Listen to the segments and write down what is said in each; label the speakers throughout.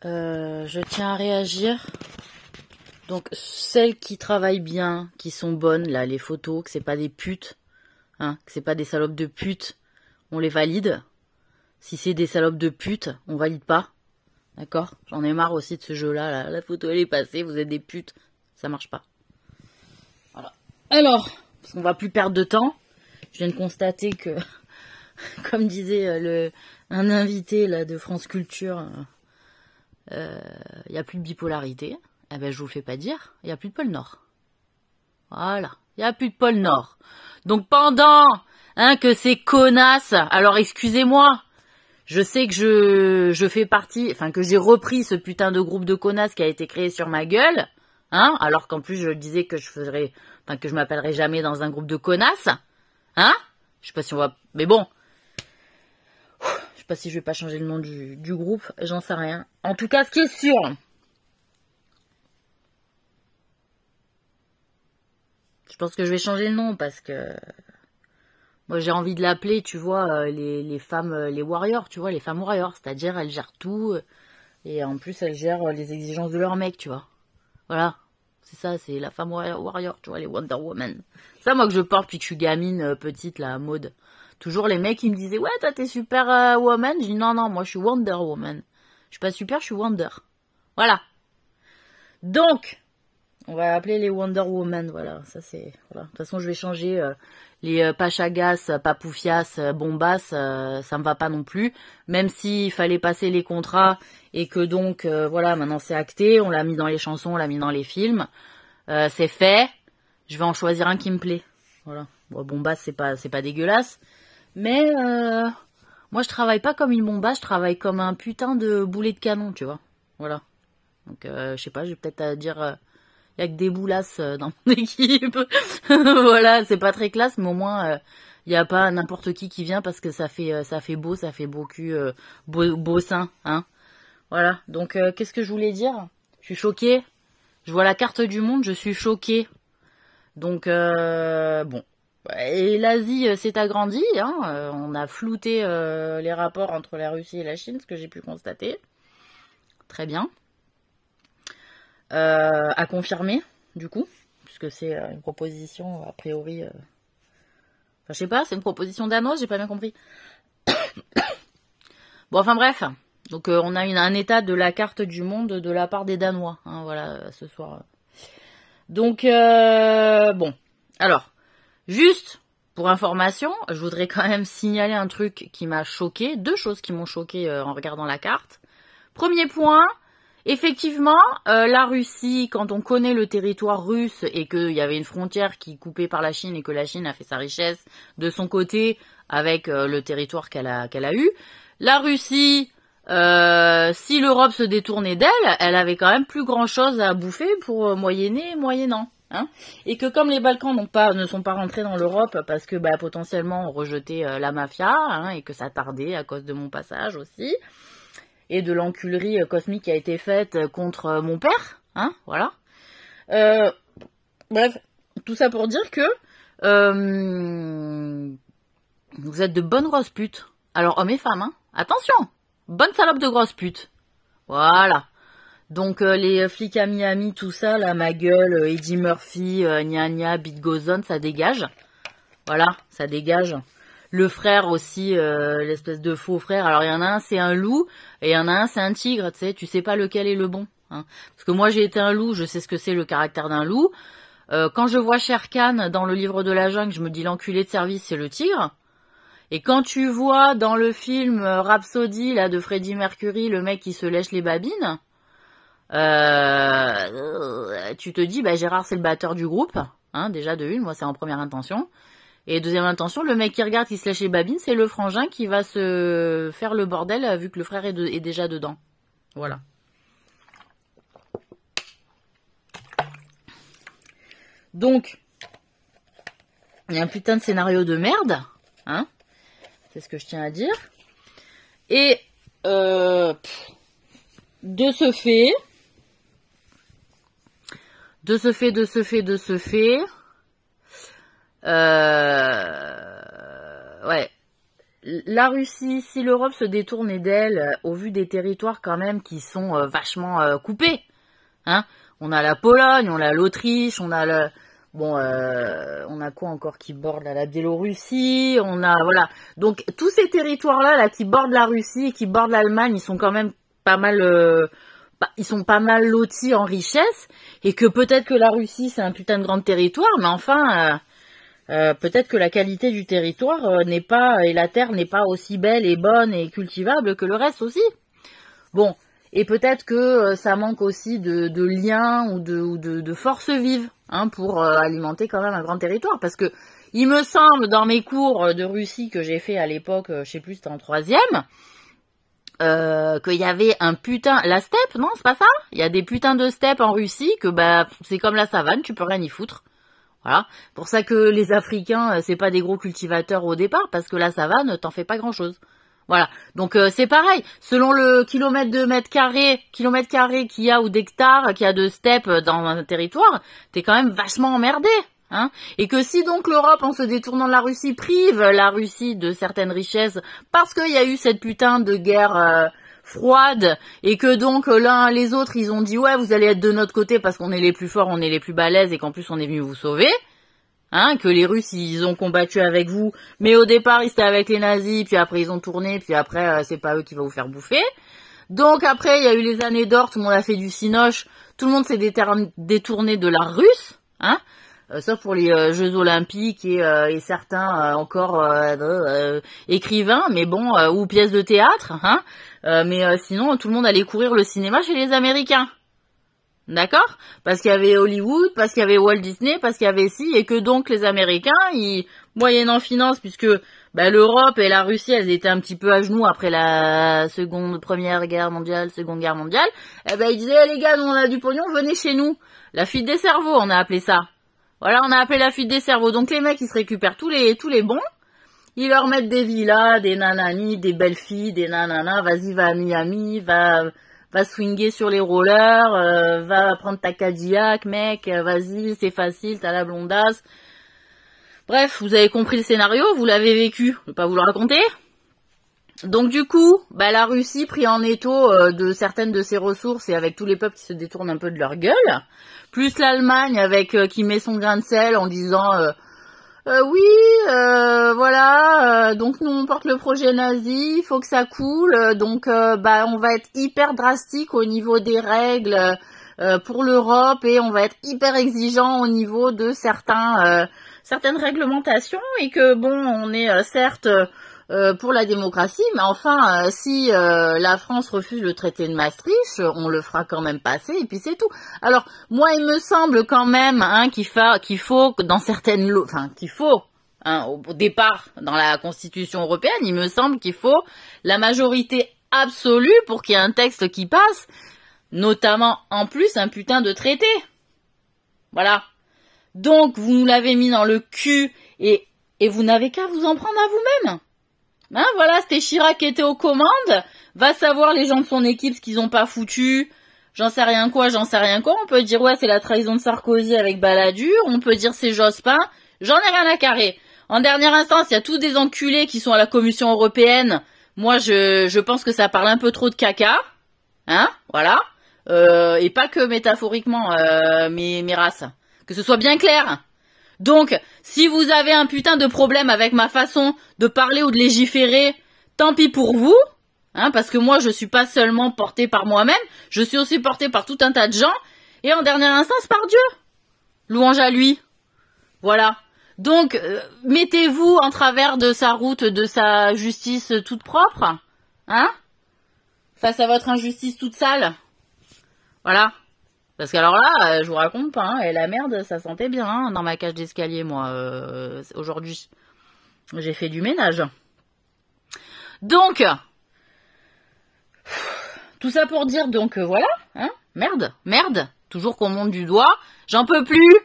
Speaker 1: Je tiens à réagir. Donc, celles qui travaillent bien, qui sont bonnes, là, les photos, que c'est pas des putes, hein, que c'est pas des salopes de putes, on les valide. Si c'est des salopes de putes, on valide pas. D'accord? J'en ai marre aussi de ce jeu-là, là. La photo, elle est passée, vous êtes des putes. Ça marche pas. Voilà. Alors, parce qu'on va plus perdre de temps, je viens de constater que, comme disait un invité là de France Culture, y a plus de bipolarité. Eh ben, je vous le fais pas dire, il y a plus de pôle Nord. Voilà, il y a plus de pôle Nord. Donc pendant que ces connasses, alors excusez-moi, je sais que je fais partie, enfin que j'ai repris ce putain de groupe de connasses qui a été créé sur ma gueule, hein, alors qu'en plus je disais que que je m'appellerais jamais dans un groupe de connasses, hein. Je sais pas si on va, mais bon. Je sais pas si je vais pas changer le nom du groupe, j'en sais rien. En tout cas, ce qui est sûr, je pense que je vais changer le nom parce que moi j'ai envie de l'appeler, tu vois, les femmes, les warriors, tu vois, les femmes warriors, c'est-à-dire elles gèrent tout et en plus elles gèrent les exigences de leur mec, tu vois. Voilà, c'est ça, c'est la femme warrior, tu vois, les Wonder Woman. C'est ça moi que je porte depuis que je suis gamine, petite, là, mode. Toujours les mecs qui me disaient, ouais, toi t'es super woman. Je dis non, moi je suis Wonder Woman. Je suis pas super, je suis Wonder. Voilà. Donc, on va appeler les Wonder Woman, voilà, ça c'est, voilà. De toute façon, je vais changer les Pachagas, Papoufias, Bombas, ça me va pas non plus. Même s'il fallait passer les contrats et que donc, voilà, maintenant c'est acté, on l'a mis dans les chansons, on l'a mis dans les films, c'est fait. Je vais en choisir un qui me plaît, voilà. Bon, Bombas, c'est pas dégueulasse, mais moi je travaille pas comme une bombasse, je travaille comme un putain de boulet de canon, tu vois, voilà. Donc, je sais pas, je vais peut-être à dire... Il y a que des boulasses dans mon équipe. Voilà, c'est pas très classe, mais au moins, il n'y a pas n'importe qui vient parce que ça fait beau, ça fait beau cul, beau sein, hein. Voilà, donc qu'est-ce que je voulais dire? Je suis choquée. Je vois la carte du monde, je suis choquée. Donc, bon. Et l'Asie s'est agrandie, hein. On a flouté les rapports entre la Russie et la Chine, ce que j'ai pu constater. Très bien. À confirmer, du coup, puisque c'est une proposition, a priori... Enfin, je sais pas, c'est une proposition danoise, j'ai pas bien compris. Bon, enfin bref, donc on a un état de la carte du monde de la part des Danois, hein, voilà, ce soir. Donc, bon, alors, juste pour information, je voudrais quand même signaler un truc qui m'a choqué, deux choses qui m'ont choqué en regardant la carte. Premier point... Effectivement, la Russie, quand on connaît le territoire russe et qu'il y avait une frontière qui coupait par la Chine et que la Chine a fait sa richesse de son côté avec le territoire qu'elle a eu, la Russie, si l'Europe se détournait d'elle, elle avait quand même plus grand chose à bouffer pour moyennant. Hein, et que comme les Balkans ne sont pas rentrés dans l'Europe parce que potentiellement on rejetait la mafia, hein, et que ça tardait à cause de mon passage aussi, et de l'enculerie cosmique qui a été faite contre mon père, hein, voilà. Bref, tout ça pour dire que vous êtes de bonnes grosses putes. Alors, hommes et femmes, hein, attention, bonne salope de grosses putes. Voilà. Donc, les flics à Miami, tout ça, là, ma gueule, Eddie Murphy, gna gna, Beat Goes On, ça dégage. Voilà, ça dégage. Le frère aussi, l'espèce de faux frère. Alors, il y en a un, c'est un loup, et il y en a un, c'est un tigre, tu sais pas lequel est le bon. Hein. Parce que moi, j'ai été un loup, je sais ce que c'est le caractère d'un loup. Quand je vois Shere Khan dans le livre de la jungle, je me dis l'enculé de service, c'est le tigre. Et quand tu vois dans le film Rhapsody, là, de Freddie Mercury, le mec qui se lèche les babines, tu te dis, Gérard, c'est le batteur du groupe. Hein, déjà de une, moi, c'est en première intention. Et deuxième intention, le mec qui regarde, qui se lèche les babines, c'est le frangin qui va se faire le bordel vu que le frère est déjà dedans. Voilà. Donc, il y a un putain de scénario de merde, hein. C'est ce que je tiens à dire. Et, de ce fait, ouais. la Russie, si l'Europe se détournait d'elle, au vu des territoires quand même qui sont vachement coupés, hein, on a la Pologne, on a l'Autriche, on a le... Bon, on a quoi encore qui borde la Biélorussie, on a, voilà. Donc, tous ces territoires-là, là, qui bordent la Russie, qui bordent l'Allemagne, ils sont quand même pas mal, ils sont pas mal lotis en richesse, et que peut-être que la Russie, c'est un putain de grand territoire, mais enfin, peut-être que la qualité du territoire n'est pas, et la terre n'est pas aussi belle et bonne et cultivable que le reste aussi. Bon. Et peut-être que ça manque aussi de liens ou de forces vives, hein, pour alimenter quand même un grand territoire. Parce que il me semble, dans mes cours de Russie que j'ai fait à l'époque, je sais plus, c'était en 3e, qu'il y avait un putain... La steppe, non, c'est pas ça? Il y a des putains de steppes en Russie que bah c'est comme la savane, tu peux rien y foutre. Voilà. Pour ça que les Africains, c'est pas des gros cultivateurs au départ, parce que la savane, t'en fais pas grand-chose. Voilà, donc c'est pareil, selon le kilomètre carré qu'il y a ou d'hectares qu'il y a de steppes dans un territoire, t'es quand même vachement emmerdé, hein. Et que si donc l'Europe, en se détournant de la Russie, prive la Russie de certaines richesses parce qu'il y a eu cette putain de guerre froide, et que donc l'un les autres ils ont dit ouais vous allez être de notre côté parce qu'on est les plus forts, on est les plus balèzes et qu'en plus on est venu vous sauver. Hein, que les Russes, ils ont combattu avec vous, mais au départ, ils étaient avec les nazis, puis après, ils ont tourné, puis après, c'est pas eux qui vont vous faire bouffer. Donc après, il y a eu les années d'or, tout le monde a fait du cinoche, tout le monde s'est détourné de l'art russe, hein, sauf pour les Jeux Olympiques et certains encore écrivains, mais bon, ou pièces de théâtre, hein, mais sinon, tout le monde allait courir le cinéma chez les Américains. D'accord? Parce qu'il y avait Hollywood, parce qu'il y avait Walt Disney, parce qu'il y avait ci, et que donc les Américains, ils, moyennant finance, puisque bah, l'Europe et la Russie, elles étaient un petit peu à genoux après la première guerre mondiale, seconde guerre mondiale, eh ben ils disaient les gars, nous on a du pognon, venez chez nous. La fuite des cerveaux, on a appelé ça. Voilà, on a appelé la fuite des cerveaux. Donc les mecs, ils se récupèrent tous les bons, ils leur mettent des villas, des nananis, des belles filles, des nananas, vas-y, va à Miami, va swinguer sur les rollers, va prendre ta Cadillac, mec, vas-y, c'est facile, t'as la blondasse. Bref, vous avez compris le scénario, vous l'avez vécu, je vais pas vous le raconter. Donc du coup, bah la Russie pris en étau de certaines de ses ressources et avec tous les peuples qui se détournent un peu de leur gueule, plus l'Allemagne avec qui met son grain de sel en disant voilà, donc nous on porte le projet nazi, il faut que ça coule, donc bah on va être hyper drastique au niveau des règles pour l'Europe et on va être hyper exigeant au niveau de certaines réglementations et que bon on est certes pour la démocratie, mais enfin si la France refuse le traité de Maastricht, on le fera quand même passer et puis c'est tout. Alors moi il me semble quand même qu'il faut dans certaines au départ dans la Constitution européenne, il me semble qu'il faut la majorité absolue pour qu'il y ait un texte qui passe, notamment en plus un putain de traité. Voilà. Donc vous nous l'avez mis dans le cul et vous n'avez qu'à vous en prendre à vous-même. Hein, voilà, c'était Chirac qui était aux commandes. Va savoir les gens de son équipe ce qu'ils ont pas foutu. J'en sais rien quoi. On peut dire ouais c'est la trahison de Sarkozy avec Balladur. On peut dire c'est Jospin. J'en ai rien à carrer. En dernière instance, il y a tous des enculés qui sont à la Commission européenne. Moi, je pense que ça parle un peu trop de caca. Hein, voilà. Et pas que métaphoriquement, mes races. Que ce soit bien clair. Donc, si vous avez un putain de problème avec ma façon de parler ou de légiférer, tant pis pour vous, hein, parce que moi, je suis pas seulement portée par moi-même, je suis aussi portée par tout un tas de gens, et en dernière instance, par Dieu. Louange à lui. Voilà. Donc, mettez-vous en travers de sa route, de sa justice toute propre, hein, face à votre injustice toute sale. Voilà. Parce que alors là, je vous raconte pas, hein, et la merde, ça sentait bien hein, dans ma cage d'escalier, moi, aujourd'hui. J'ai fait du ménage. Donc, tout ça pour dire, donc voilà, hein, merde, toujours qu'on monte du doigt, j'en peux plus,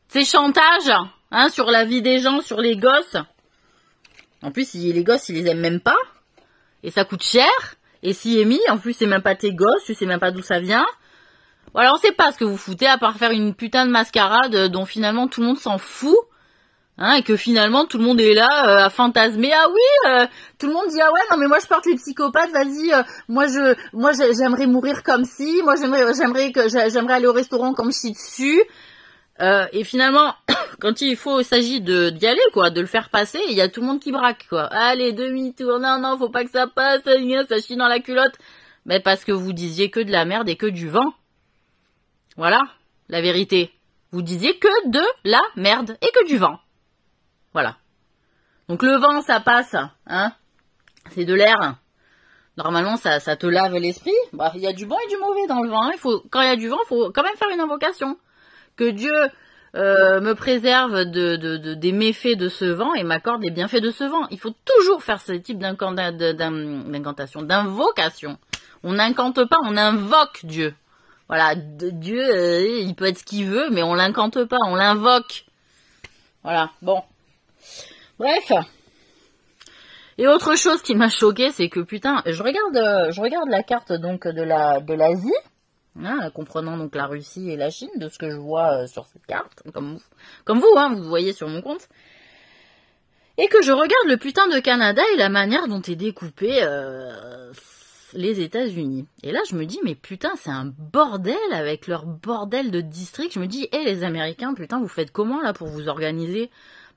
Speaker 1: ces chantages, hein, sur la vie des gens, sur les gosses. En plus, les gosses, ils les aiment même pas, et ça coûte cher. Et si Amy, en plus c'est même pas tes gosses, tu sais même pas d'où ça vient. Voilà, on sait pas ce que vous foutez à part faire une putain de mascarade dont finalement tout le monde s'en fout. Hein, et que finalement tout le monde est là à fantasmer. Ah oui, tout le monde dit ah ouais non mais moi je porte les psychopathes. Vas-y, moi j'aimerais mourir comme si. Moi j'aimerais aller au restaurant comme si dessus. Et finalement, quand il s'agit d'y aller quoi, de le faire passer, il y a tout le monde qui braque quoi. Allez demi-tour, non faut pas que ça passe, ça chie dans la culotte. Mais parce que vous disiez que de la merde et que du vent. Voilà la vérité. Vous disiez que de la merde et que du vent. Voilà. Donc le vent, ça passe, hein. C'est de l'air. Normalement, ça te lave l'esprit. Bah, il y a du bon et du mauvais dans le vent. Hein. Quand il y a du vent, il faut quand même faire une invocation. Que Dieu me préserve des méfaits de ce vent et m'accorde les bienfaits de ce vent. Il faut toujours faire ce type d'incantation, d'invocation. On n'incante pas, on invoque Dieu. Voilà, Dieu, il peut être ce qu'il veut, mais on l'incante pas, on l'invoque. Voilà, bon. Bref. Et autre chose qui m'a choquée, c'est que putain, je regarde la carte donc de l'Asie, hein, comprenant donc la Russie et la Chine, de ce que je vois sur cette carte, comme vous, hein, vous voyez sur mon compte, et que je regarde le putain de Canada et la manière dont est découpé les États-Unis. Et là, je me dis, mais putain, c'est un bordel avec leur bordel de districts. Je me dis, hé, les Américains, putain, vous faites comment là pour vous organiser?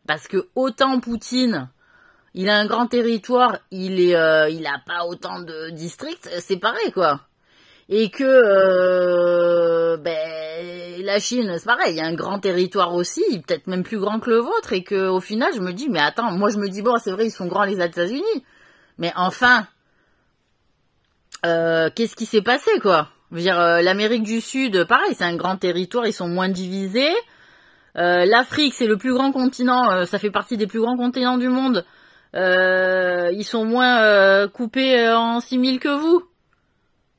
Speaker 1: Parce que autant Poutine, il a un grand territoire, il a pas autant de districts, c'est pareil quoi. Et que la Chine, c'est pareil, il y a un grand territoire aussi, peut-être même plus grand que le vôtre, et que au final je me dis mais attends, moi je me dis bon c'est vrai ils sont grands les États-Unis, mais enfin qu'est-ce qui s'est passé quoi? Je veux dire l'Amérique du Sud, pareil, c'est un grand territoire, ils sont moins divisés. L'Afrique, c'est le plus grand continent, ça fait partie des plus grands continents du monde. Ils sont moins coupés en 6000 que vous.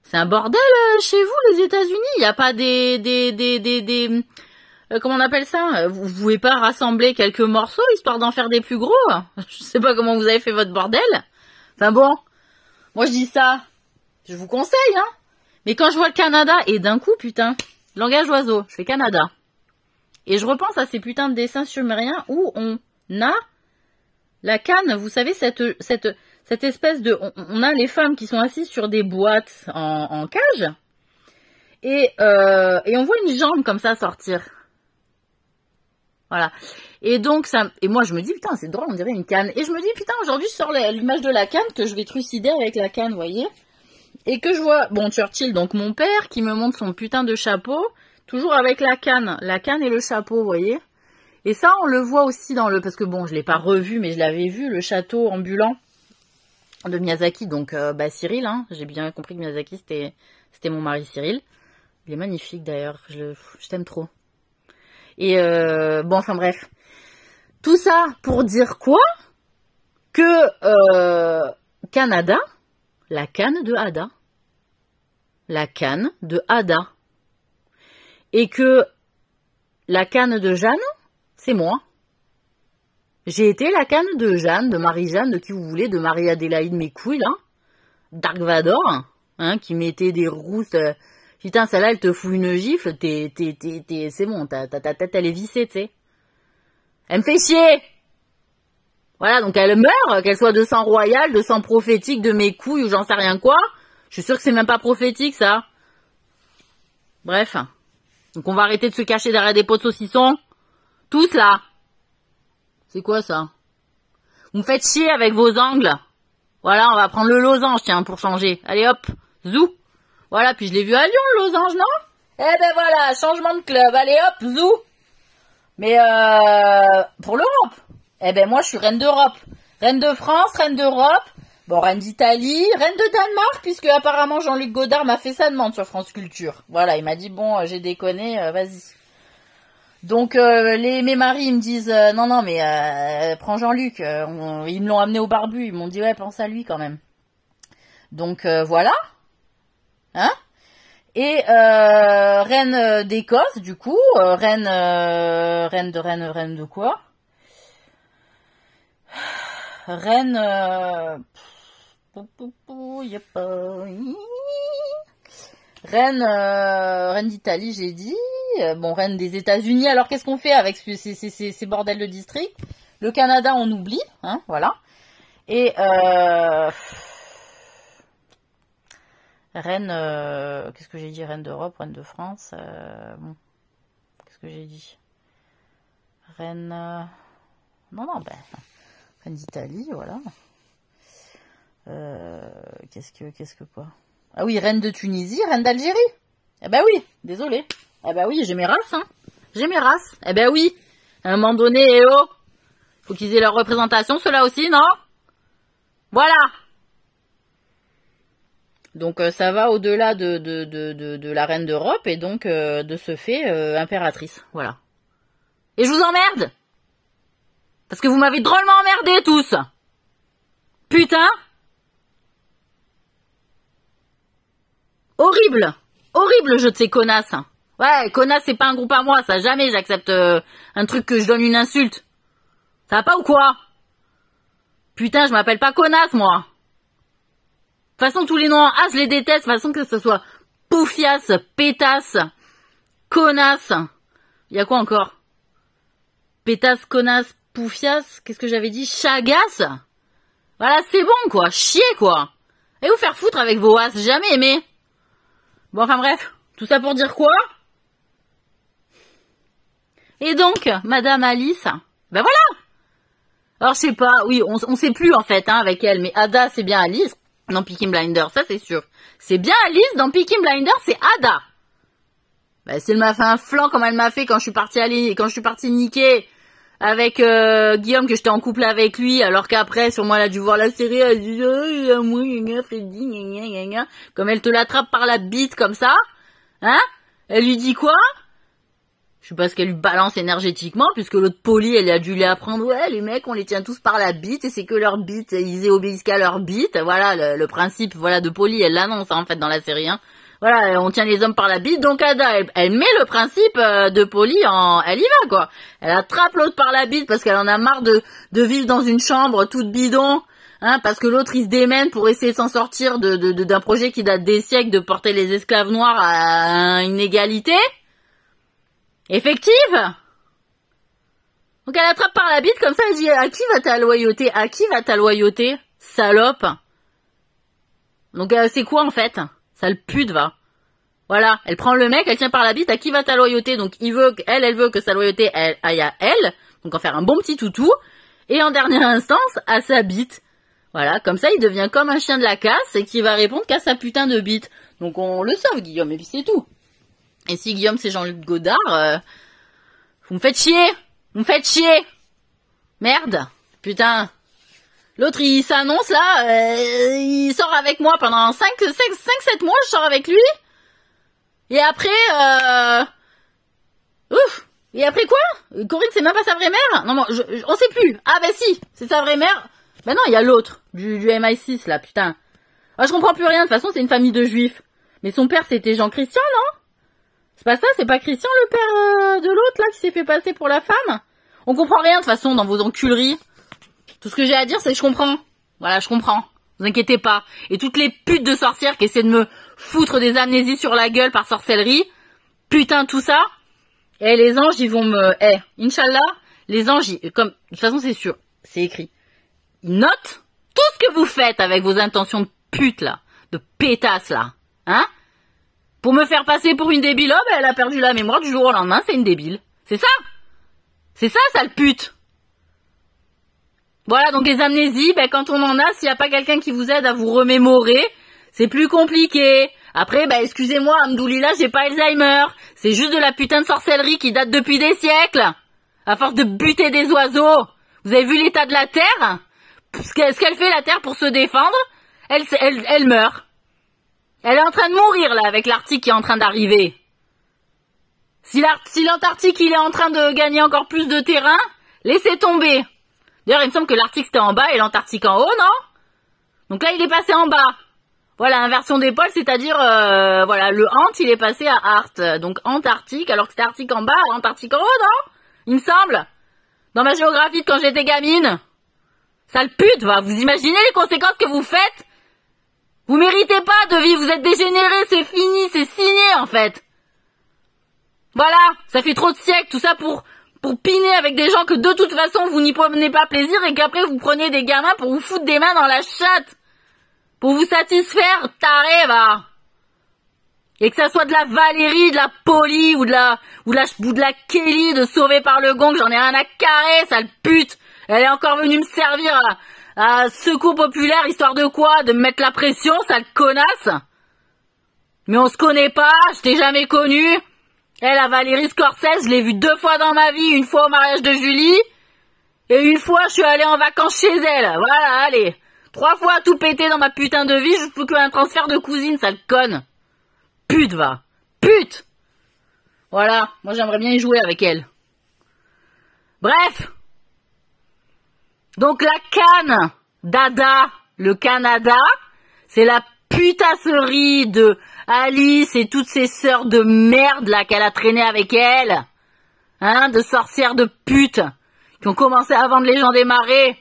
Speaker 1: C'est un bordel chez vous, les États-Unis. Il n'y a pas comment on appelle ça? Vous pouvez pas rassembler quelques morceaux histoire d'en faire des plus gros? Je sais pas comment vous avez fait votre bordel. Enfin bon, moi je dis ça, je vous conseille, hein. Mais quand je vois le Canada, et d'un coup, putain, langage oiseau, je fais Canada. Et je repense à ces putains de dessins sumériens où on a la canne, vous savez, cette espèce de... On a les femmes qui sont assises sur des boîtes en cage et on voit une jambe comme ça sortir. Voilà. Et donc, et moi je me dis, putain, c'est drôle, on dirait une canne. Et je me dis, putain, aujourd'hui je sors l'image de la canne que je vais trucider avec la canne, vous voyez. Et que je vois, bon, Churchill, donc mon père, qui me montre son putain de chapeau... Toujours avec la canne et le chapeau, vous voyez. Et ça, on le voit aussi parce que bon, je l'ai pas revu, mais je l'avais vu, le château ambulant de Miyazaki, donc Cyril, hein. J'ai bien compris que Miyazaki, c'était mon mari Cyril. Il est magnifique d'ailleurs, je t'aime trop. Et bon, enfin bref. Tout ça pour dire quoi? Que Canada, la canne de Ada. La canne de Ada. Et que la canne de Jeanne, c'est moi. J'ai été la canne de Jeanne, de Marie-Jeanne, de qui vous voulez, de Marie-Adélaïde, mes couilles, là. Dark Vador, hein, qui mettait des rousses. Putain, celle-là, elle te fout une gifle, c'est bon, ta tête, elle est vissée, tu sais. Elle me fait chier. Voilà, donc elle meurt, qu'elle soit de sang royal, de sang prophétique, de mes couilles, ou j'en sais rien quoi. Je suis sûre que c'est même pas prophétique, ça. Bref. Donc on va arrêter de se cacher derrière des pots de saucisson. Tous là. C'est quoi ça? Vous me faites chier avec vos angles. Voilà, on va prendre le losange, tiens, pour changer. Allez hop, zou. Voilà, puis je l'ai vu à Lyon, le losange, non? Eh ben voilà, changement de club. Allez hop, zou. Mais pour l'Europe. Eh ben moi je suis reine d'Europe. Reine de France, reine d'Europe. Bon, reine d'Italie, reine de Danemark, puisque apparemment Jean-Luc Godard m'a fait sa demande sur France Culture. Voilà, il m'a dit, bon, j'ai déconné, vas-y. Donc, mes maris, ils me disent, non, mais prends Jean-Luc. Ils me l'ont amené au barbu, ils m'ont dit, ouais, pense à lui quand même. Donc, voilà. Hein? Et reine d'Écosse, du coup, reine de quoi? Reine Reine d'Italie, j'ai dit. Bon, reine des États-Unis, alors qu'est-ce qu'on fait avec ces bordels de district? Le Canada, on oublie, hein, voilà. Et reine, qu'est-ce que j'ai dit? Reine d'Europe, reine de France. Bon, qu'est-ce que j'ai dit? Reine, non, reine d'Italie, voilà. Qu'est-ce que quoi? Ah oui, reine de Tunisie, reine d'Algérie. Eh ben oui, désolé. Eh ben oui, j'ai mes races, hein. J'ai mes races. Eh ben oui. À un moment donné, faut qu'ils aient leur représentation, ceux-là aussi, non? Voilà. Donc ça va au-delà de la reine d'Europe et donc de ce fait impératrice. Voilà. Et je vous emmerde. Parce que vous m'avez drôlement emmerdé tous. Putain. Horrible. Horrible jeu de ces connasses. Ouais, connasse c'est pas un groupe à moi, ça jamais j'accepte un truc que je donne une insulte. Ça va pas ou quoi? Putain, je m'appelle pas connasse moi. De toute façon, tous les noms en A, je les déteste. De toute façon, que ce soit poufiasse, pétasse, connasse. Il y a quoi encore? Pétasse, connasse, poufiasse. Qu'est-ce que j'avais dit? Chagasse. Voilà, c'est bon, quoi. Chier, quoi. Et vous faire foutre avec vos as. Jamais aimé. Bon, enfin bref. Tout ça pour dire quoi? Et donc, Madame Alice. Ben voilà. Alors, je sais pas. Oui, on sait plus, en fait, hein, avec elle. Mais Ada, c'est bien Alice. Dans Peaky Blinders, ça c'est sûr. C'est bien Alice, dans Peaky Blinders, c'est Ada. Bah, si elle m'a fait un flanc comme elle m'a fait quand je suis partie niquer avec Guillaume, que j'étais en couple avec lui, alors qu'après, sûrement elle a dû voir la série, elle dit oh, moi, Freddy, comme elle te l'attrape par la bite comme ça, hein? Elle lui dit quoi? Je sais pas ce qu'elle lui balance énergétiquement, puisque l'autre Polly, elle a dû lui apprendre, ouais, les mecs, on les tient tous par la bite, et c'est que leur bite, ils obéissent qu'à leur bite. Voilà, le principe, voilà, de Polly, elle l'annonce, hein, en fait, dans la série, hein. Voilà, on tient les hommes par la bite, donc Ada, elle met le principe de Polly elle y va, quoi. Elle attrape l'autre par la bite, parce qu'elle en a marre de vivre dans une chambre toute bidon, hein, parce que l'autre, il se démène pour essayer de s'en sortir d'un projet qui date des siècles, de porter les esclaves noirs à une égalité. Effective. Donc elle attrape par la bite comme ça, elle dit à qui va ta loyauté? À qui va ta loyauté, salope? Donc c'est quoi en fait? Sale pute va. Voilà, elle prend le mec, elle tient par la bite, à qui va ta loyauté? Donc elle veut que sa loyauté aille à elle, donc en faire un bon petit toutou, et en dernière instance à sa bite. Voilà, comme ça il devient comme un chien de la casse et qui va répondre qu'à sa putain de bite. Donc on le sauve Guillaume et puis c'est tout. Et si Guillaume c'est Jean-Luc Godard, vous me faites chier. Vous me faites chier. Merde. Putain. L'autre il s'annonce là, il sort avec moi pendant 5-7 mois, je sors avec lui. Et après, ouf. Et après quoi? Corinne c'est même pas sa vraie mère? Non, on sait plus. Ah bah si, c'est sa vraie mère. Ben non, il y a l'autre, du MI6 là, putain. Ah, je comprends plus rien, de toute façon c'est une famille de juifs. Mais son père c'était Jean-Christian, non? C'est pas ça, c'est pas Christian le père de l'autre là qui s'est fait passer pour la femme? On comprend rien de toute façon dans vos enculeries. Tout ce que j'ai à dire c'est que je comprends. Voilà, je comprends. Vous inquiétez pas. Et toutes les putes de sorcières qui essaient de me foutre des amnésies sur la gueule par sorcellerie, putain tout ça. Et les anges ils vont me... Inch'Allah, les anges, comme de toute façon c'est sûr, c'est écrit. Ils notent tout ce que vous faites avec vos intentions de pute là, de pétasse là. Hein? Pour me faire passer pour une débile, oh ben elle a perdu la mémoire du jour au lendemain, c'est une débile. C'est ça? C'est ça, sale pute. Voilà, donc les amnésies, ben quand on en a, s'il n'y a pas quelqu'un qui vous aide à vous remémorer, c'est plus compliqué. Après, ben excusez-moi, Amdoulila, j'ai pas Alzheimer. C'est juste de la putain de sorcellerie qui date depuis des siècles. À force de buter des oiseaux. Vous avez vu l'état de la Terre? Ce qu'elle fait la Terre pour se défendre, elle meurt. Elle est en train de mourir, là, avec l'Arctique qui est en train d'arriver. Si l'Antarctique, il est en train de gagner encore plus de terrain, laissez tomber. D'ailleurs, il me semble que l'Arctique, c'était en bas et l'Antarctique en haut, non? Donc là, il est passé en bas. Voilà, inversion des pôles, c'est-à-dire, voilà, le Ant, il est passé à Art. Donc, Antarctique, alors que c'était Arctique en bas, Antarctique en haut, non? Il me semble. Dans ma géographie de quand j'étais gamine. Sale pute, va. Vous imaginez les conséquences que vous faites? Vous méritez pas de vivre, vous êtes dégénérés, c'est fini, c'est signé en fait. Voilà, ça fait trop de siècles, tout ça pour piner avec des gens que de toute façon vous n'y prenez pas plaisir et qu'après vous prenez des gamins pour vous foutre des mains dans la chatte. Pour vous satisfaire, taré, va. Et que ça soit de la Valérie, de la Polly ou de la Kelly de Sauvé par le Gong, j'en ai rien à carrer, sale pute. Elle est encore venue me servir à Secours Populaire, histoire de quoi? De me mettre la pression, sale connasse. Mais on se connaît pas, je t'ai jamais connue. Elle, la Valérie Scorsese, je l'ai vue 2 fois dans ma vie, une fois au mariage de Julie, et une fois je suis allée en vacances chez elle. Voilà, allez. 3 fois tout pété dans ma putain de vie, je peux qu'un transfert de cousine, sale conne. Pute, va. Pute. Voilà, moi j'aimerais bien y jouer avec elle. Bref. Donc la Cannes Dada, le Canada, c'est la putasserie de Alice et toutes ces sœurs de merde là qu'elle a traîné avec elle. Hein, de sorcières de putes qui ont commencé à vendre les gens des marais.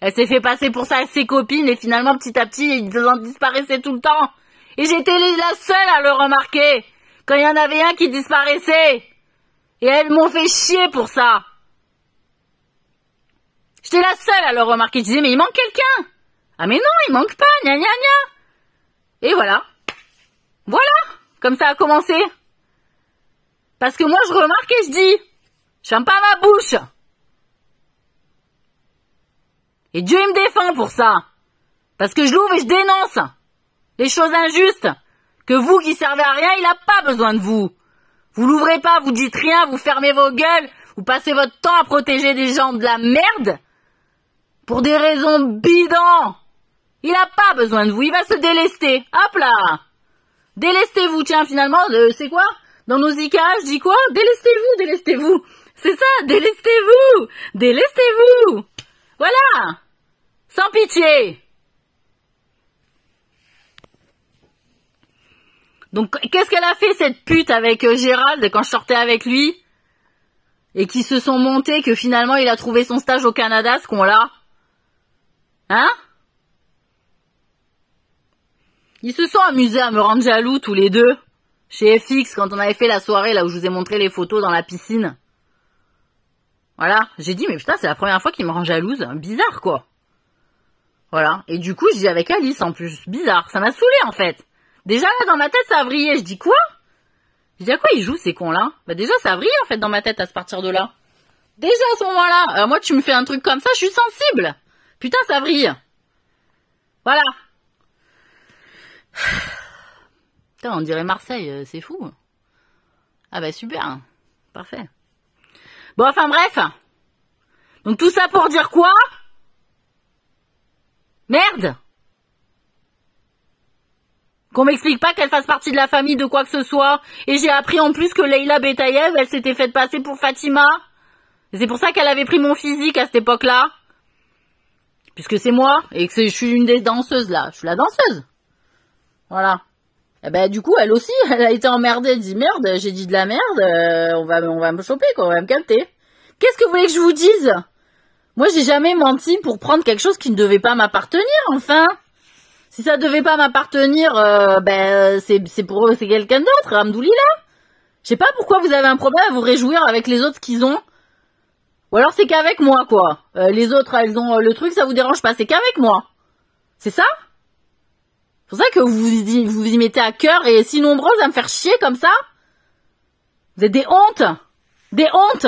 Speaker 1: Elle s'est fait passer pour ça avec ses copines et finalement petit à petit ils en disparaissaient tout le temps. Et j'étais la seule à le remarquer quand il y en avait un qui disparaissait. Et elles m'ont fait chier pour ça. J'étais la seule à le remarquer. Je disais mais il manque quelqu'un. Ah mais non, il manque pas, gna gna gna. Et voilà. Voilà, comme ça a commencé. Parce que moi je remarque et je dis, je ferme pas ma bouche. Et Dieu il me défend pour ça. Parce que je l'ouvre et je dénonce les choses injustes. Que vous qui servez à rien, il a pas besoin de vous. Vous l'ouvrez pas, vous dites rien, vous fermez vos gueules, vous passez votre temps à protéger des gens de la merde. Pour des raisons bidons. Il a pas besoin de vous, il va se délester. Hop là. Délestez-vous, tiens, finalement, c'est quoi? Dans nos IKA, je dis quoi? Délestez-vous, délestez-vous. C'est ça, délestez-vous. Délestez-vous. Voilà. Sans pitié. Donc, qu'est-ce qu'elle a fait, cette pute, avec Gérald, quand je sortais avec lui? Et qui se sont montés que finalement, il a trouvé son stage au Canada, ce con-là. Hein? Ils se sont amusés à me rendre jaloux, tous les deux. Chez FX, quand on avait fait la soirée, là où je vous ai montré les photos dans la piscine. Voilà. J'ai dit, mais putain, c'est la première fois qu'il me rend jalouse. Bizarre, quoi. Voilà. Et du coup, je dis avec Alice, en plus. Bizarre. Ça m'a saoulé, en fait. Déjà, là, dans ma tête, ça a vrillé. Je dis, quoi? Je dis, à quoi ils jouent, ces cons-là? Bah, déjà, ça a vrillé, en fait, dans ma tête, à ce partir de là. Déjà, à ce moment-là. Moi, tu me fais un truc comme ça, je suis sensible. Putain, ça vrille. Voilà. Putain, on dirait Marseille, c'est fou. Ah bah super, parfait. Bon, enfin bref. Donc tout ça pour dire quoi? Merde. Qu'on m'explique pas qu'elle fasse partie de la famille de quoi que ce soit. Et j'ai appris en plus que Leïla Betaïev, elle s'était faite passer pour Fatima. Et c'est pour ça qu'elle avait pris mon physique à cette époque-là. Puisque c'est moi, et que je suis une des danseuses là. Je suis la danseuse. Voilà. Et ben du coup, elle aussi, elle a été emmerdée. Elle dit merde, j'ai dit de la merde, on va me choper quoi, on va me capter. Qu'est-ce que vous voulez que je vous dise? Moi, j'ai jamais menti pour prendre quelque chose qui ne devait pas m'appartenir, enfin. Si ça devait pas m'appartenir, c'est pour eux, c'est quelqu'un d'autre, Hamdoulillah. Je sais pas pourquoi vous avez un problème à vous réjouir avec les autres qu'ils ont. Ou alors c'est qu'avec moi, quoi. Les autres, elles ont le truc, ça vous dérange pas, c'est qu'avec moi. C'est ça? C'est pour ça que vous y mettez à cœur et si nombreuses à me faire chier comme ça. Vous êtes des hontes. Des hontes.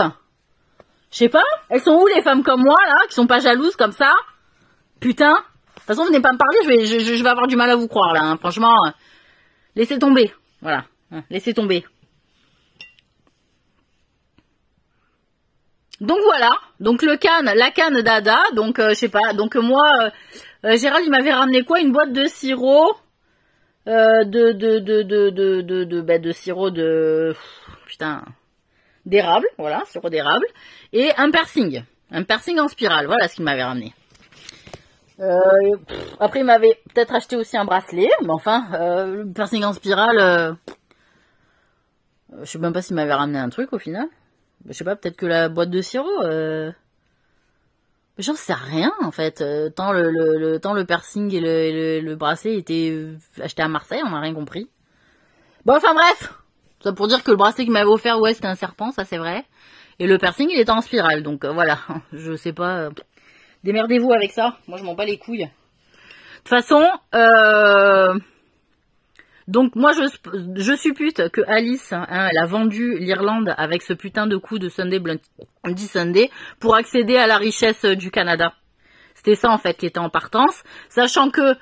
Speaker 1: Je sais pas, elles sont où les femmes comme moi, là, qui sont pas jalouses comme ça? Putain. De toute façon, venez pas me parler, je vais avoir du mal à vous croire, là, hein. Franchement, laissez tomber. Voilà. Laissez tomber. Donc voilà. Donc la Cannes Dada. Donc, je sais pas. Donc moi, Gérald, il m'avait ramené quoi? Une boîte de sirop. De sirop de... Putain... D'érable, voilà, sirop d'érable. Et un piercing. Un piercing en spirale, voilà ce qu'il m'avait ramené. Après, il m'avait peut-être acheté aussi un bracelet, mais enfin, le piercing en spirale, je sais même pas s'il m'avait ramené un truc au final. Je sais pas, peut-être que la boîte de sirop, j'en sais rien en fait. Tant le piercing et le bracelet étaient achetés à Marseille, on n'a rien compris. Bon, enfin bref. Ça pour dire que le bracelet qu'il m'avait offert, ouais, c'était un serpent, ça c'est vrai. Et le piercing, il était en spirale, donc voilà. Je sais pas. Démerdez-vous avec ça. Moi, je m'en bats les couilles. De toute façon, donc moi, je suppute que Alice, hein, elle a vendu l'Irlande avec ce putain de coup de Sunday Bloody Sunday pour accéder à la richesse du Canada. C'était ça en fait qui était en partance, sachant que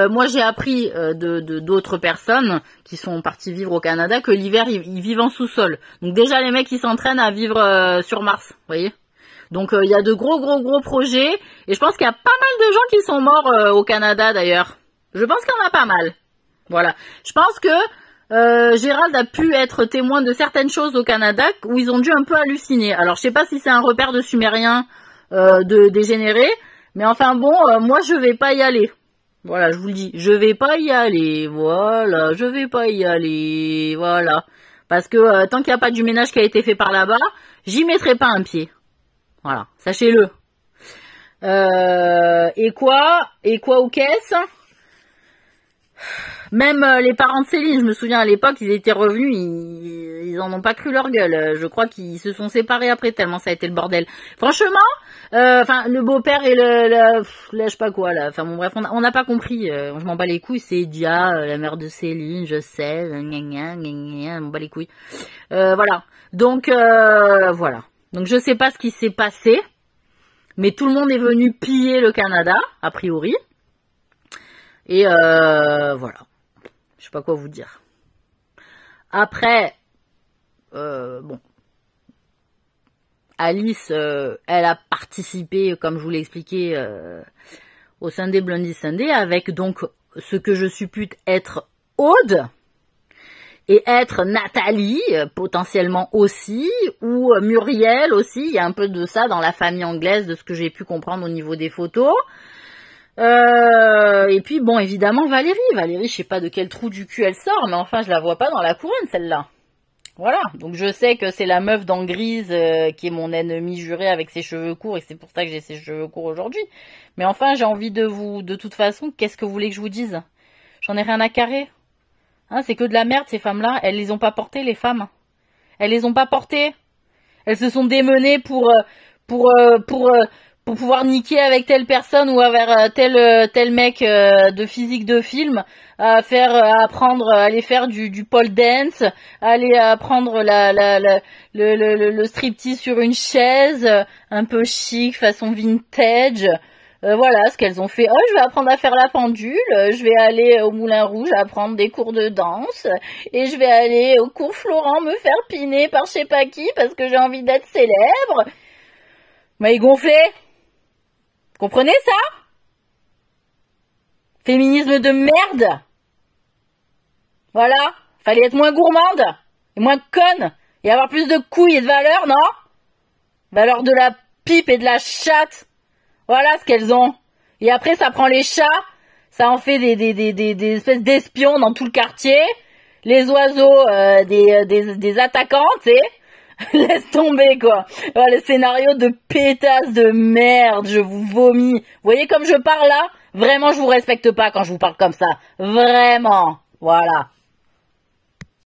Speaker 1: moi j'ai appris d'autres personnes qui sont parties vivre au Canada que l'hiver ils vivent en sous-sol. Donc déjà les mecs ils s'entraînent à vivre sur Mars, vous voyez. Donc il y a de gros projets et je pense qu'il y a pas mal de gens qui sont morts au Canada d'ailleurs. Je pense qu'il y en a pas mal. Voilà. Je pense que Gérald a pu être témoin de certaines choses au Canada où ils ont dû un peu halluciner. Alors je sais pas si c'est un repère de Sumériens de dégénérés. Mais enfin bon, moi je vais pas y aller. Voilà, je vous le dis, je vais pas y aller. Voilà, je vais pas y aller. Voilà. Parce que tant qu'il n'y a pas du ménage qui a été fait par là-bas, j'y mettrai pas un pied. Voilà, sachez-le. Et quoi aux caisses? Même les parents de Céline, je me souviens à l'époque, ils étaient revenus, ils en ont pas cru leur gueule. Je crois qu'ils se sont séparés après tellement ça a été le bordel. Franchement, enfin le beau-père et là je sais pas quoi là. Enfin bon bref, on n'a pas compris. Je m'en bats les couilles. C'est Dia, la mère de Céline, je sais. Je m'en bats les couilles. Voilà. Donc voilà. Donc je sais pas ce qui s'est passé, mais tout le monde est venu piller le Canada a priori. Et voilà. Je sais pas quoi vous dire. Après, bon, Alice, elle a participé, comme je vous l'ai expliqué, au Sunday Bloody Sunday, avec donc ce que je suppute être Aude, et être Nathalie, potentiellement aussi, ou Muriel aussi, il y a un peu de ça dans la famille anglaise, de ce que j'ai pu comprendre au niveau des photos. Et puis bon, évidemment Valérie, je sais pas de quel trou du cul elle sort, mais enfin je la vois pas dans la couronne celle-là. Voilà, donc je sais que c'est la meuf d'Angrise qui est mon ennemi juré avec ses cheveux courts et c'est pour ça que j'ai ses cheveux courts aujourd'hui. Mais enfin j'ai envie de toute façon, qu'est-ce que vous voulez que je vous dise? J'en ai rien à carrer. Hein, c'est que de la merde ces femmes-là, elles les ont pas portées les femmes. Elles les ont pas portées. Elles se sont démenées pour pouvoir niquer avec telle personne ou avec tel mec de physique de film, aller faire du pole dance, aller apprendre le striptease sur une chaise, un peu chic, façon vintage. Voilà ce qu'elles ont fait. Oh, je vais apprendre à faire la pendule, je vais aller au Moulin Rouge apprendre des cours de danse, et je vais aller au cours Florent me faire piner par je sais pas qui parce que j'ai envie d'être célèbre. Mais gonflé. Comprenez ça? Féminisme de merde. Voilà. Fallait être moins gourmande. Et moins conne. Et avoir plus de couilles et de valeur, non? Valeur de la pipe et de la chatte. Voilà ce qu'elles ont. Et après, ça prend les chats. Ça en fait des espèces d'espions dans tout le quartier. Les oiseaux, des attaquants, tu sais. Laisse tomber, quoi. Oh, le scénario de pétasse de merde, je vous vomis. Vous voyez comme je parle là? Vraiment, je vous respecte pas quand je vous parle comme ça. Vraiment. Voilà.